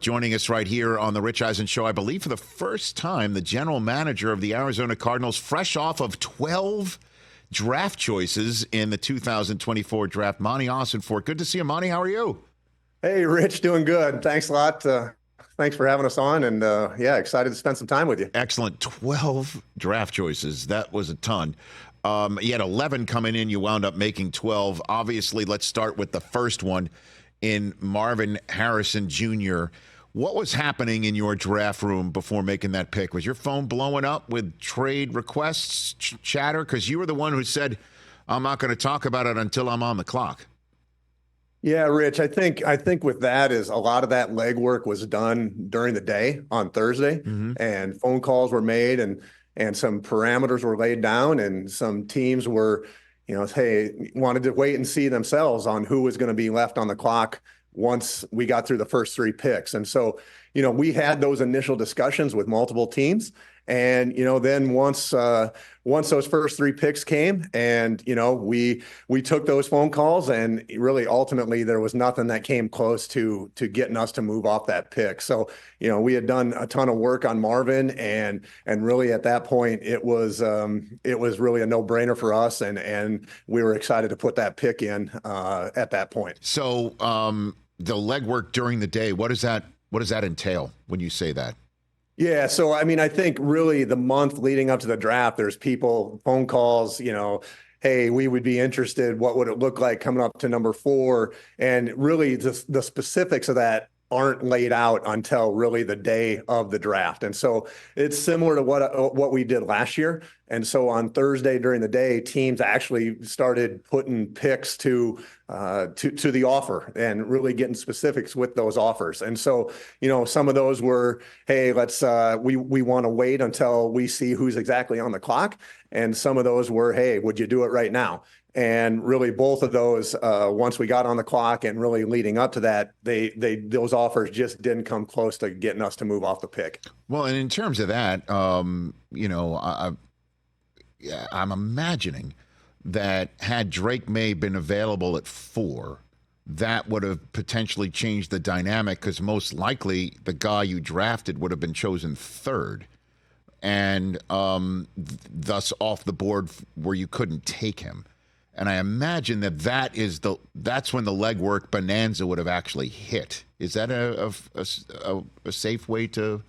Joining us right here on the Rich Eisen Show, I believe for the first time, the general manager of the Arizona Cardinals, fresh off of 12 draft choices in the 2024 draft, Monti Ossenfort. Good to see you, Monty. How are you? Hey, Rich, doing good. Thanks a lot. Thanks for having us on, and excited to spend some time with you. Excellent. 12 draft choices. That was a ton. You had 11 coming in. You wound up making 12. Obviously, let's start with the first one in Marvin Harrison Jr. What was happening in your draft room before making that pick? Was your phone blowing up with trade requests, chatter? Because you were the one who said, I'm not going to talk about it until I'm on the clock. Yeah, Rich, I think with that is a lot of that legwork was done during the day on Thursday, and phone calls were made and some parameters were laid down, and some teams were, wanted to wait and see themselves on who was going to be left on the clock once we got through the first three picks. And so, we had those initial discussions with multiple teams. And, then once those first three picks came and, we took those phone calls, and really ultimately there was nothing that came close to getting us to move off that pick. So, we had done a ton of work on Marvin, and really at that point it was really a no-brainer for us. And we were excited to put that pick in at that point. So the legwork during the day, what does that entail when you say that? Yeah. So, I think really the month leading up to the draft, there's people, phone calls, hey, we would be interested. What would it look like coming up to number 4? And really the specifics of that aren't laid out until really the day of the draft. And so it's similar to what we did last year. And so on Thursday during the day, teams actually started putting picks to the offer and really getting specifics with those offers. And so, some of those were, hey, let's we want to wait until we see who's exactly on the clock. And some of those were, hey, would you do it right now? And really both of those, once we got on the clock and really leading up to that, those offers just didn't come close to getting us to move off the pick. Well, and in terms of that, I'm imagining that had Drake May been available at 4, that would have potentially changed the dynamic, because most likely the guy you drafted would have been chosen 3rd, and thus off the board where you couldn't take him. And I imagine that's when the legwork bonanza would have actually hit. Is that a safe way to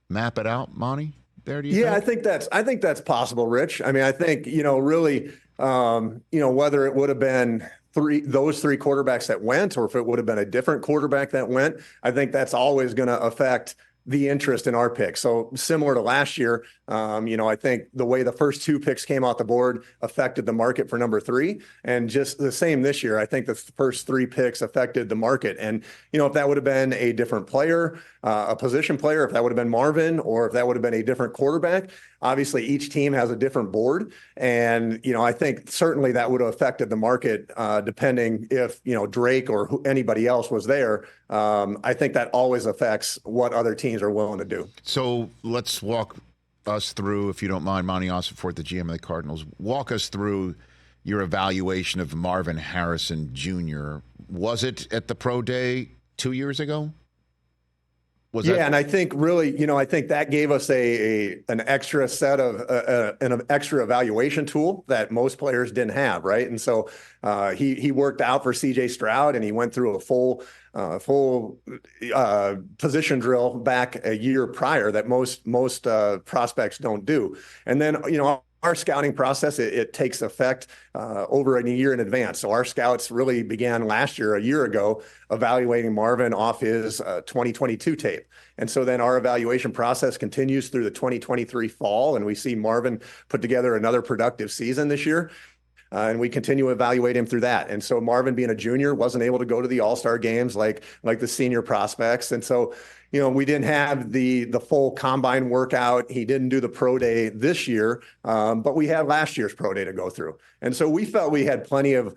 map it out, Monty? There, do you think? I think that's possible, Rich. I think, really, whether it would have been those three quarterbacks that went, or if it would have been a different quarterback that went, I think that's always going to affect the interest in our pick. So similar to last year, I think the way the first 2 picks came off the board affected the market for number 3, and just the same this year. I think the first 3 picks affected the market. And, if that would have been a different player, a position player, if that would have been Marvin, or if that would have been a different quarterback, obviously each team has a different board. And, I think certainly that would have affected the market, depending if, Drake or anybody else was there. I think that always affects what other teams are willing to do. So let's walk us through, if you don't mind, Monti Ossenfort, the GM of the Cardinals. Walk us through your evaluation of Marvin Harrison Jr. Was it at the pro day 2 years ago? And I think really, I think that gave us an extra set of an extra evaluation tool that most players didn't have, right? And so he worked out for C.J. Stroud, and he went through a full position drill back a year prior that most prospects don't do. And then, our scouting process, it takes effect over a year in advance. So our scouts really began last year, a year ago, evaluating Marvin off his 2022 tape. And so then our evaluation process continues through the 2023 fall, and we see Marvin put together another productive season this year. And we continue to evaluate him through that. And so Marvin, being a junior, wasn't able to go to the All-Star games like the senior prospects. And so, we didn't have the full combine workout. He didn't do the pro day this year, but we had last year's pro day to go through. And so we felt we had plenty of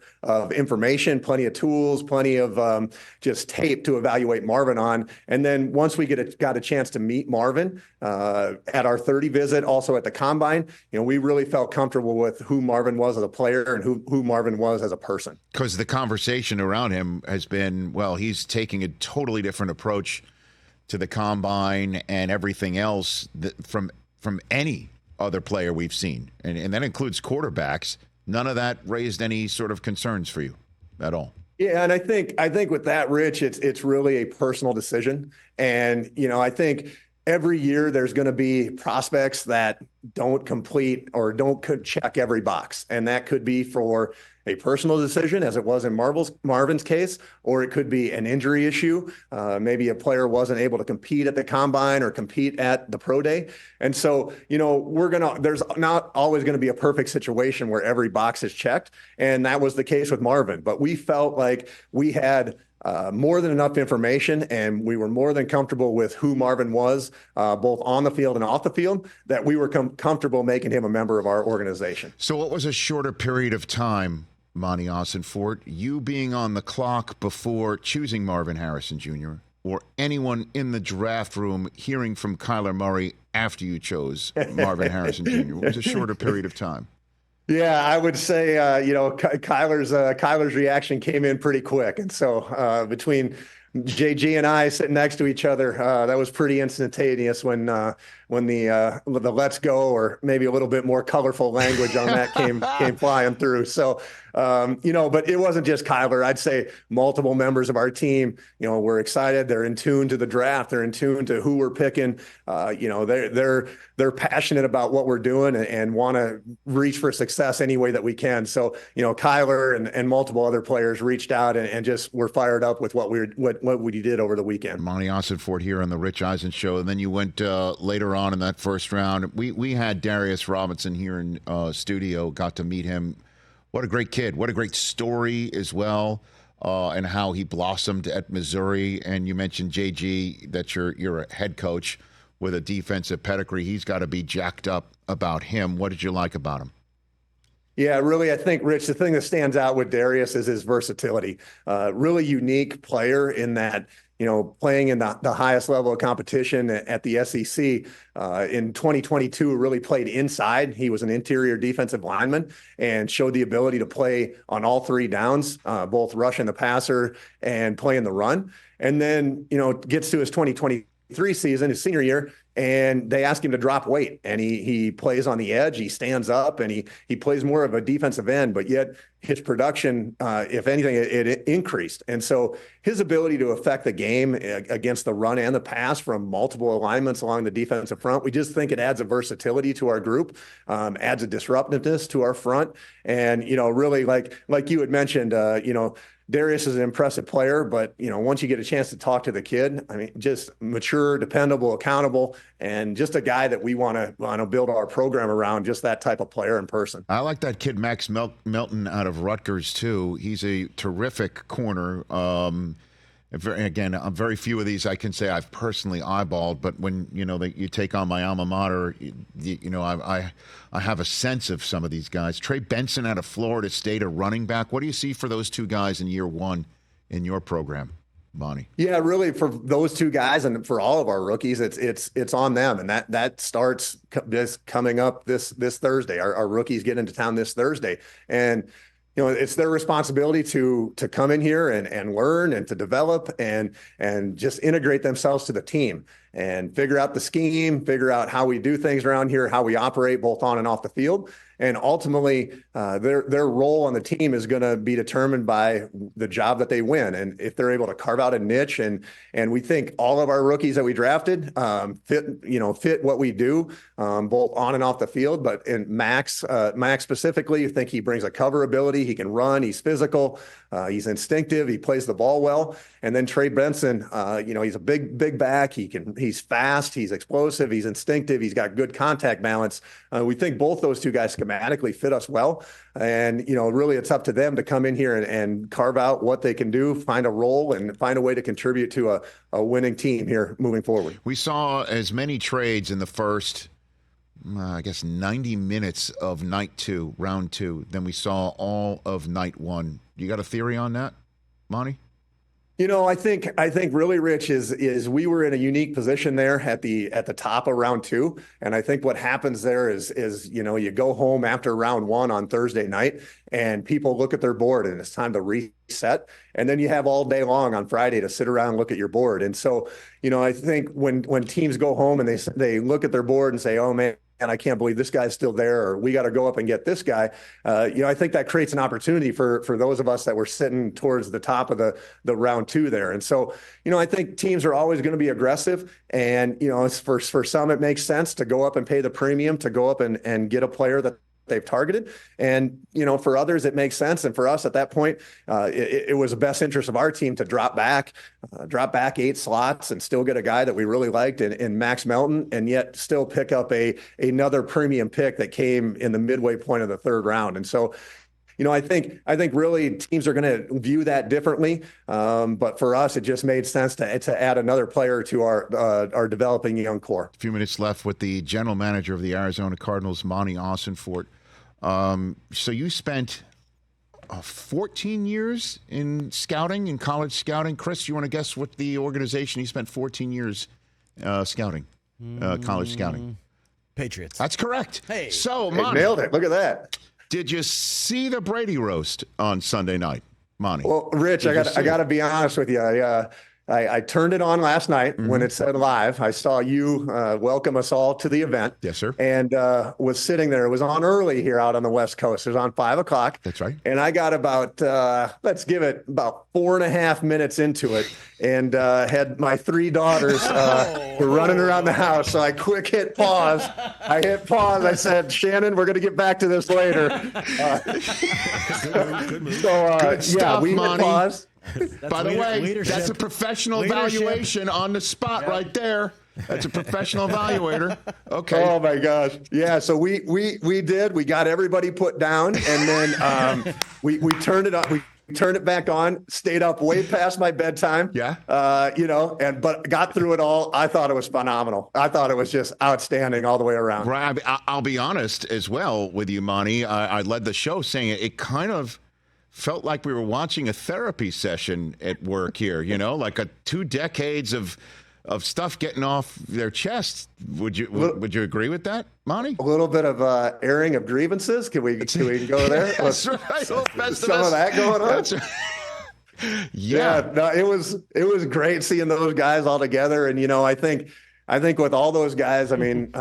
information, plenty of tools, plenty of just tape to evaluate Marvin on. And then once we got a chance to meet Marvin at our 30 visit, also at the combine, we really felt comfortable with who Marvin was as a player and who Marvin was as a person. Because the conversation around him has been, well, he's taking a totally different approach to the combine and everything else from any other player we've seen, and that includes quarterbacks. None of that raised any sort of concerns for you at all. Yeah, and I think with that, Rich, it's really a personal decision. And, I think every year there's going to be prospects that don't complete or don't check every box. And that could be for a personal decision, as it was in Marvin's case, or it could be an injury issue. Maybe a player wasn't able to compete at the combine or compete at the pro day. And so, there's not always going to be a perfect situation where every box is checked. And that was the case with Marvin. But we felt like we had more than enough information, and we were more than comfortable with who Marvin was, both on the field and off the field, that we were comfortable making him a member of our organization. So what was a shorter period of time, Monti Ossenfort, you being on the clock before choosing Marvin Harrison Jr., or anyone in the draft room hearing from Kyler Murray after you chose Marvin Harrison Jr.? What was a shorter period of time? Yeah, I would say, Kyler's reaction came in pretty quick. And so between JG and I sitting next to each other, that was pretty instantaneous when the let's go, or maybe a little bit more colorful language on that came flying through. So, but it wasn't just Kyler. I'd say multiple members of our team, were excited. They're in tune to the draft. They're in tune to who we're picking. They're passionate about what we're doing and want to reach for success any way that we can. So, Kyler and multiple other players reached out and just were fired up with what we did over the weekend. Monti Ossenfort here on the Rich Eisen Show. And then you went later on in that first round. We had Darius Robinson here in studio, got to meet him. What a great kid. What a great story as well, and how he blossomed at Missouri. And you mentioned JG, that you're a head coach with a defensive pedigree. He's got to be jacked up about him. What did you like about him? Yeah, really, I think, Rich, the thing that stands out with Darius is his versatility. Really unique player in that, playing in the highest level of competition at the SEC. In 2022, really played inside. He was an interior defensive lineman and showed the ability to play on all three downs, both rushing the passer and playing the run. And then, gets to his 2023 season, his senior year, and they ask him to drop weight, and he plays on the edge. He stands up, and he plays more of a defensive end, but yet his production, if anything, it increased. And so his ability to affect the game against the run and the pass from multiple alignments along the defensive front, we just think it adds a versatility to our group, adds a disruptiveness to our front. And, really like you had mentioned, Darius is an impressive player, but, once you get a chance to talk to the kid, I mean, just mature, dependable, accountable, and just a guy that we want to build our program around, just that type of player in person. I like that kid, Max Melton, out of Rutgers, too. He's a terrific corner. Again, very few of these I can say I've personally eyeballed, but when you take on my alma mater, I have a sense of some of these guys. Trey Benson out of Florida State, a running back. What do you see for those two guys in year one in your program, Monti? Yeah, really, for those two guys and for all of our rookies, it's on them, and that starts this coming up this Thursday. Our rookies get into town this Thursday, and it's their responsibility to come in here and learn and to develop and just integrate themselves to the team and figure out the scheme, figure out how we do things around here, how we operate both on and off the field. And ultimately, their role on the team is going to be determined by the job that they win. And if they're able to carve out a niche, and we think all of our rookies that we drafted fit what we do, both on and off the field. But in Max specifically, you think he brings a cover ability. He can run. He's physical. He's instinctive. He plays the ball well. And then Trey Benson, he's a big back. He's fast. He's explosive. He's instinctive. He's got good contact balance. We think both those two guys schematically fit us well. And, really it's up to them to come in here and carve out what they can do, find a role, and find a way to contribute to a winning team here moving forward. We saw as many trades in the first, 90 minutes of night two, round two, than we saw all of night one. You got a theory on that, Monti? I think really, Rich, is we were in a unique position there at the top of round two. And I think what happens there is you go home after round one on Thursday night and people look at their board and it's time to reset. And then you have all day long on Friday to sit around and look at your board. And so, I think when teams go home and they look at their board and say, oh man, and I can't believe this guy's still there, or we got to go up and get this guy. I think that creates an opportunity for those of us that were sitting towards the top of the round two there. And so, I think teams are always going to be aggressive. And, it's for some, it makes sense to go up and pay the premium to go up and get a player that they've targeted. And, for others, it makes sense. And for us at that point, it was the best interest of our team to drop back 8 slots and still get a guy that we really liked in Max Melton, and yet still pick up another premium pick that came in the midway point of the third round. And so, I think really teams are going to view that differently. But for us, it just made sense to add another player to our developing young core. A few minutes left with the general manager of the Arizona Cardinals, Monti Ossenfort. So you spent 14 years in scouting, in college scouting. Chris, you want to guess what the organization you spent 14 years scouting, college scouting? Patriots. That's correct. Hey. So, Monti, nailed it. Look at that. Did you see the Brady roast on Sunday night, Monti? Well, Rich, I got to be honest with you. I turned it on last night when it said live. I saw you welcome us all to the event. Yes, sir. And was sitting there. It was on early here out on the West Coast. It was on 5 o'clock. That's right. And I got about, let's give it about 4.5 minutes into it, and had my 3 daughters were running around the house. So I quick hit pause. I said, Shannon, we're going to get back to this later. Good move. Good stuff, we hit Monti. pause. By the way, leadership. that's a professional Leadership. evaluation on the spot right there. That's a professional evaluator. Okay. Oh my gosh. Yeah. So we got everybody put down, and then we turned it up. We turned it back on, stayed up way past my bedtime. Yeah. But got through it all. I thought it was phenomenal. I thought it was just outstanding all the way around. Right. I'll be honest as well with you, Monti. I led the show saying it kind of felt like we were watching a therapy session at work here, like 2 decades of stuff getting off their chest. Would you agree with that, Monti? A little bit of airing of grievances. Can we go there? That's right. Some of that going on. That's right. Yeah. No, it was great seeing those guys all together. And, I think with all those guys, I mean,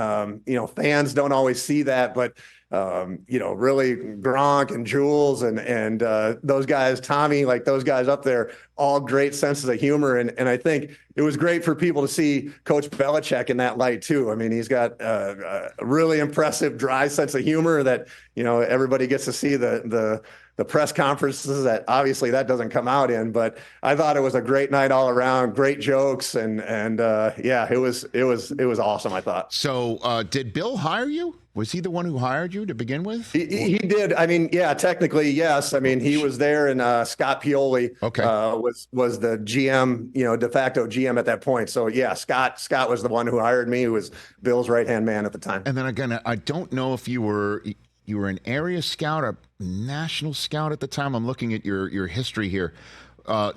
fans don't always see that, but really Gronk and Jules and those guys, Tommy, like those guys up there, all great senses of humor. And I think it was great for people to see Coach Belichick in that light too. I mean, he's got a really impressive, dry sense of humor that, everybody gets to see the press conferences that obviously that doesn't come out in, but I thought it was a great night all around, great jokes. And it was awesome. I thought. So did Bill hire you? Was he the one who hired you to begin with? He did. I mean, yeah, technically, yes. I mean, he was there, and Scott Pioli was the GM, de facto GM at that point. So yeah, Scott was the one who hired me, who was Bill's right-hand man at the time. And then again, I don't know if you were an area scout or national scout at the time. I'm looking at your history here.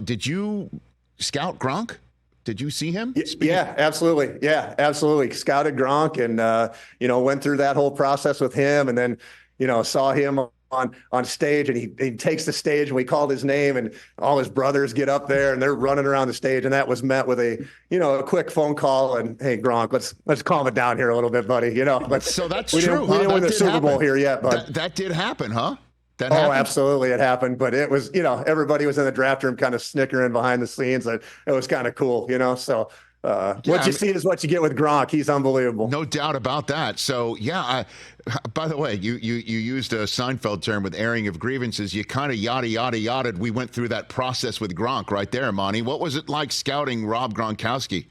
Did you scout Gronk? Did you see him? Yeah, absolutely. Yeah, absolutely. Scouted Gronk and, went through that whole process with him, and then, saw him on stage, and he takes the stage, and we called his name, and all his brothers get up there and they're running around the stage. And that was met with a quick phone call and, hey, Gronk, let's calm it down here a little bit, buddy. So that's we true. We didn't win the Super Bowl here yet, but that did happen, huh? That happened? Absolutely. It happened. But it was, everybody was in the draft room kind of snickering behind the scenes. It was kind of cool, So what you see is what you get with Gronk. He's unbelievable. No doubt about that. So, yeah, by the way, you used a Seinfeld term with airing of grievances. You kind of yada. We went through that process with Gronk right there, Monti. What was it like scouting Rob Gronkowski?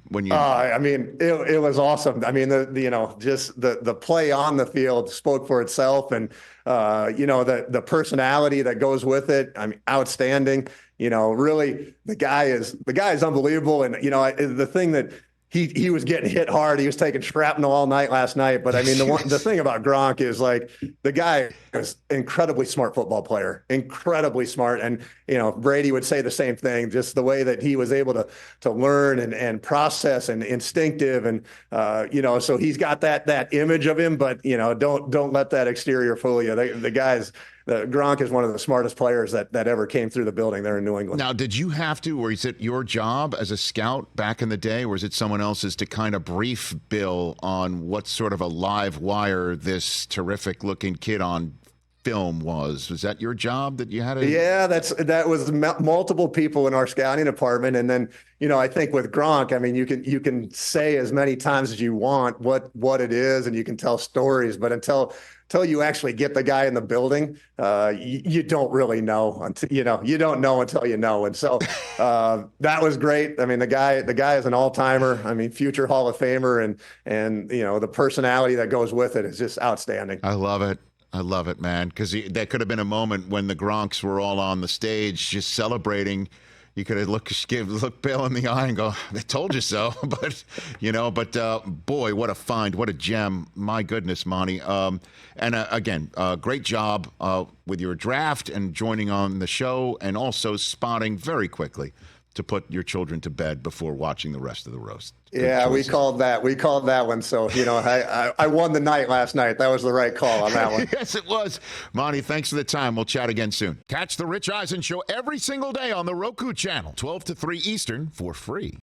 When you I mean, it was awesome. I mean, just the play on the field spoke for itself, and the personality that goes with it. I mean, outstanding. Really, the guy is unbelievable. And the thing that he was getting hit hard. He was taking shrapnel all night last night. But I mean, the thing about Gronk is like the guy is incredibly smart football player, incredibly smart. And, Brady would say the same thing, just the way that he was able to learn and process and instinctive. And, so he's got that image of him, but, don't let that exterior fool you. Gronk is one of the smartest players that ever came through the building there in New England. Now, did you have to, or is it your job as a scout back in the day, or is it someone else's to kind of brief Bill on what sort of a live wire this terrific looking kid on film was? Was that your job that you had to? Yeah, that was multiple people in our scouting department. And then, I think with Gronk, I mean, you can say as many times as you want what it is, and you can tell stories, but until you actually get the guy in the building, you don't really know until, you don't know until you know. And so that was great. I mean, the guy is an all-timer. I mean, future Hall of Famer, and the personality that goes with it is just outstanding. I love it. I love it, man, because that could have been a moment when the Gronks were all on the stage just celebrating. You could have look Bill in the eye and go, "They told you so." But boy, what a find, what a gem! My goodness, Monty. Again, great job with your draft and joining on the show, and also spotting very quickly to put your children to bed before watching the rest of the roast. Yeah, we called that one. So, I won the night last night. That was the right call on that one. Yes, it was. Monty, thanks for the time. We'll chat again soon. Catch the Rich Eisen Show every single day on the Roku channel, 12 to 3 Eastern, for free.